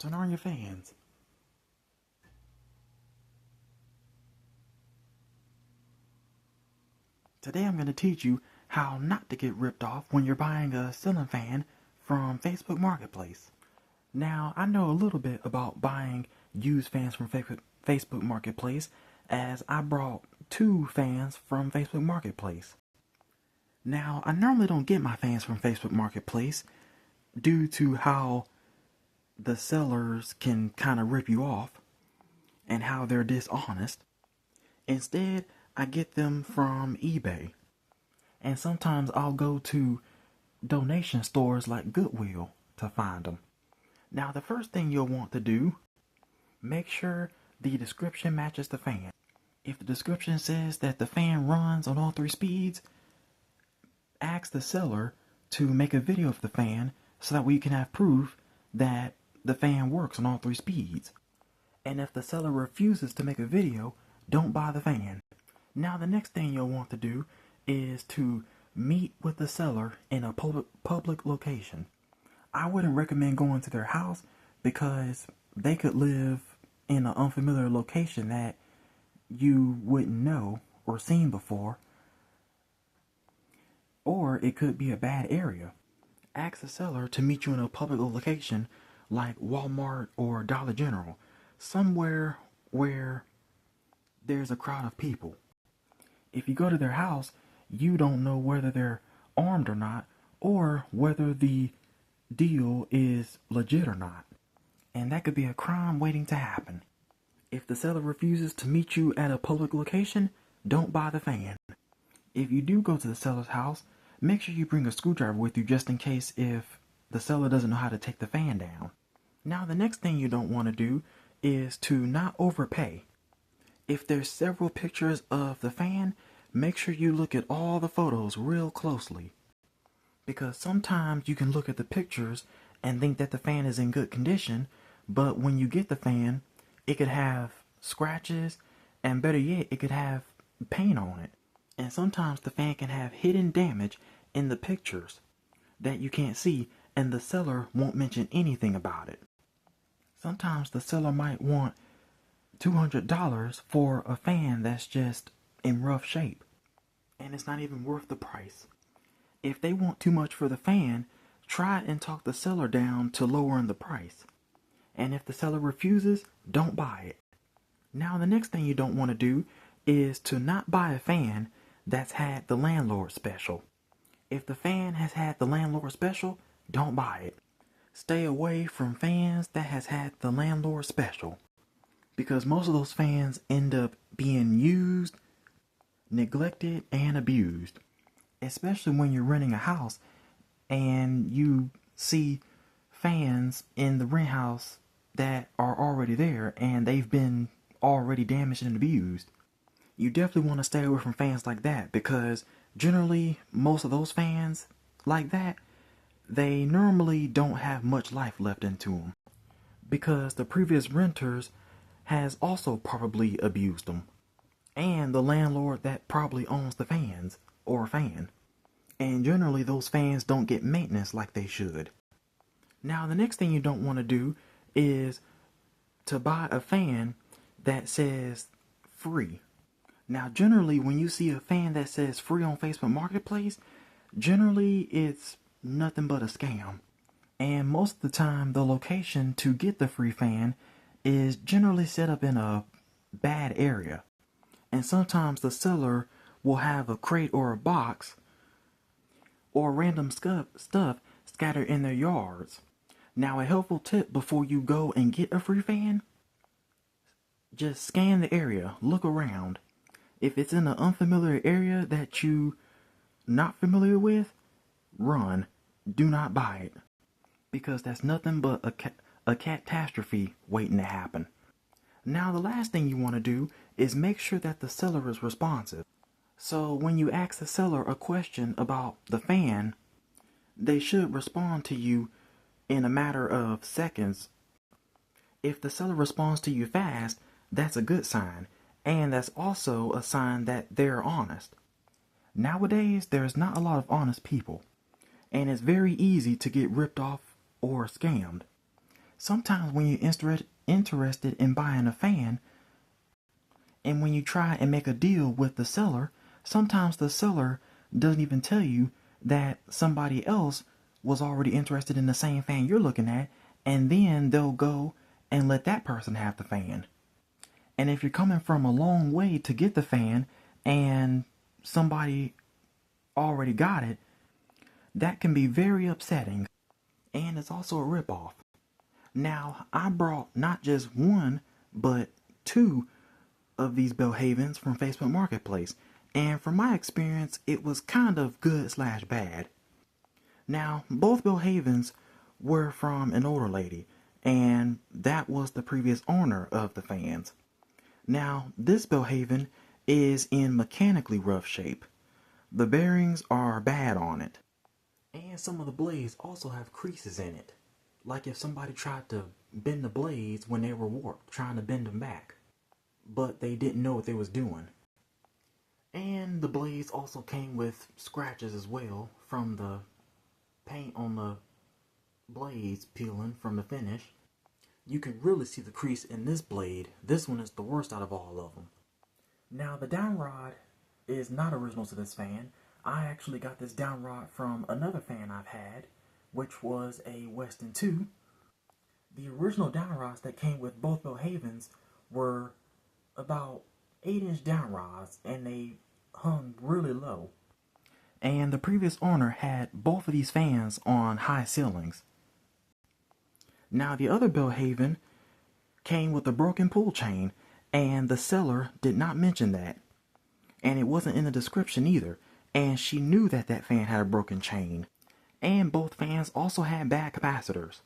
Turn on your fans. Today I'm going to teach you how not to get ripped off when you're buying a ceiling fan from Facebook Marketplace. Now, I know a little bit about buying used fans from Facebook Marketplace, as I brought 2 fans from Facebook Marketplace. Now, I normally don't get my fans from Facebook Marketplace due to how the sellers can kind of rip you off and how they're dishonest. Instead, I get them from eBay. And sometimes I'll go to donation stores like Goodwill to find them. Now, the first thing you'll want to do, make sure the description matches the fan. If the description says that the fan runs on all 3 speeds, ask the seller to make a video of the fan so that we can have proof that the fan works on all 3 speeds. And if the seller refuses to make a video, don't buy the fan. Now, the next thing you'll want to do is to meet with the seller in a public location. I wouldn't recommend going to their house because they could live in an unfamiliar location that you wouldn't know or seen before, or it could be a bad area. Ask the seller to meet you in a public location like Walmart or Dollar General, somewhere where there's a crowd of people. If you go to their house, you don't know whether they're armed or not, or whether the deal is legit or not. And that could be a crime waiting to happen. If the seller refuses to meet you at a public location, don't buy the fan. If you do go to the seller's house, make sure you bring a screwdriver with you just in case if the seller doesn't know how to take the fan down. Now, the next thing you don't want to do is to not overpay. If there's several pictures of the fan, make sure you look at all the photos real closely. Because sometimes you can look at the pictures and think that the fan is in good condition, but when you get the fan, it could have scratches, and better yet, it could have paint on it. And sometimes the fan can have hidden damage in the pictures that you can't see, and the seller won't mention anything about it. Sometimes the seller might want $200 for a fan that's just in rough shape, and it's not even worth the price. If they want too much for the fan, try and talk the seller down to lowering the price. And if the seller refuses, don't buy it. Now, the next thing you don't want to do is to not buy a fan that's had the landlord special. If the fan has had the landlord special, don't buy it. Stay away from fans that has had the landlord special, because most of those fans end up being used, neglected, and abused. Especially when you're renting a house and you see fans in the rent house that are already there and they've been already damaged and abused. You definitely want to stay away from fans like that, because generally most of those fans like that, they normally don't have much life left into them, because the previous renters has also probably abused them, and the landlord that probably owns the fans or fan. And generally those fans don't get maintenance like they should. Now, the next thing you don't want to do is to buy a fan that says free. Now, generally when you see a fan that says free on Facebook Marketplace, generally it's nothing but a scam. And most of the time the location to get the free fan is generally set up in a bad area. And sometimes the seller will have a crate or a box or random stuff scattered in their yards. Now, a helpful tip before you go and get a free fan, just scan the area, look around. If it's in an unfamiliar area that you not familiar with, run. Do not buy it, because that's nothing but a catastrophe waiting to happen. Now, the last thing you want to do is make sure that the seller is responsive. So when you ask the seller a question about the fan, they should respond to you in a matter of seconds. If the seller responds to you fast, that's a good sign, and that's also a sign that they're honest. Nowadays, there's not a lot of honest people, and it's very easy to get ripped off or scammed. Sometimes when you're interested in buying a fan, and when you try and make a deal with the seller, sometimes the seller doesn't even tell you that somebody else was already interested in the same fan you're looking at, and then they'll go and let that person have the fan. And if you're coming from a long way to get the fan and somebody already got it, that can be very upsetting, and it's also a ripoff. Now, I brought not just one, but two of these Belhavens from Facebook Marketplace, and from my experience, it was kind of good/bad. Now, both Belhavens were from an older lady, and that was the previous owner of the fans. Now, this Belhaven is in mechanically rough shape. The bearings are bad on it, and some of the blades also have creases in it, like if somebody tried to bend the blades when they were warped, trying to bend them back, but they didn't know what they was doing. And the blades also came with scratches as well from the paint on the blades peeling from the finish. You can really see the crease in this blade. This one is the worst out of all of them. Now, the downrod is not original to this fan. I actually got this downrod from another fan I've had, which was a Weston 2. The original downrods that came with both Belhavens were about 8-inch downrods, and they hung really low. And the previous owner had both of these fans on high ceilings. Now, the other Belhaven came with a broken pull chain, and the seller did not mention that. And it wasn't in the description either, and she knew that that fan had a broken chain. And both fans also had bad capacitors.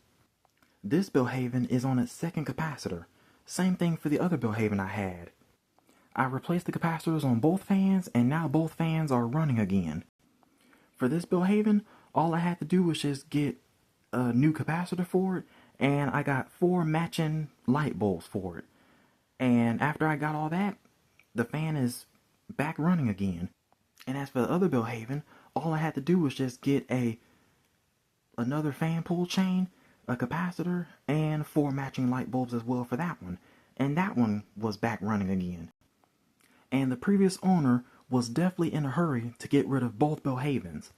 This Belhaven is on its second capacitor. Same thing for the other Belhaven I had. I replaced the capacitors on both fans, and now both fans are running again. For this Belhaven, all I had to do was just get a new capacitor for it, and I got 4 matching light bulbs for it. And after I got all that, the fan is back running again. And as for the other Belhaven, all I had to do was just get another fan pull chain, a capacitor, and 4 matching light bulbs as well for that one. And that one was back running again. And the previous owner was definitely in a hurry to get rid of both Belhavens.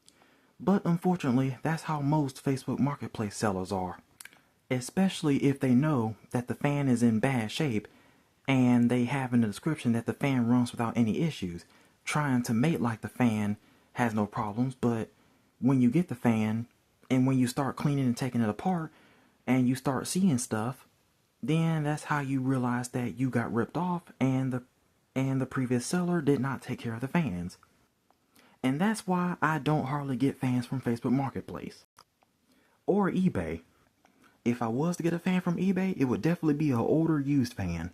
But unfortunately, that's how most Facebook Marketplace sellers are. Especially if they know that the fan is in bad shape and they have in the description that the fan runs without any issues, trying to make like the fan has no problems. But when you get the fan and when you start cleaning and taking it apart and you start seeing stuff, then that's how you realize that you got ripped off and the previous seller did not take care of the fans. And that's why I don't hardly get fans from Facebook Marketplace or eBay. If I was to get a fan from eBay, it would definitely be an older used fan.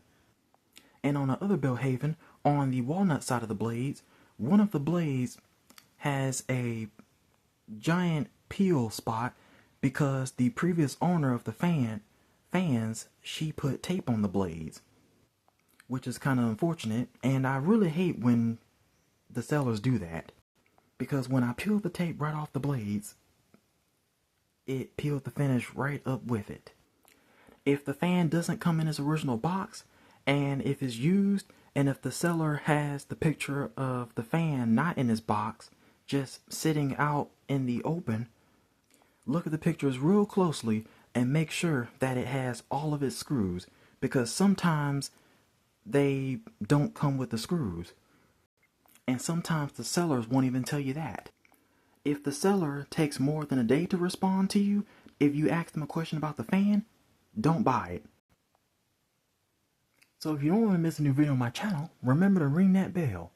And on the other Belhaven, on the walnut side of the blades, one of the blades has a giant peel spot because the previous owner of the fans, she put tape on the blades, which is kind of unfortunate. And I really hate when the sellers do that, because when I peeled the tape right off the blades, it peeled the finish right up with it. If the fan doesn't come in its original box, and if it's used, and if the seller has the picture of the fan not in his box, just sitting out in the open, look at the pictures real closely and make sure that it has all of its screws, because sometimes they don't come with the screws. And sometimes the sellers won't even tell you that. If the seller takes more than a day to respond to you, if you ask them a question about the fan, don't buy it. So if you don't want to miss a new video on my channel, remember to ring that bell.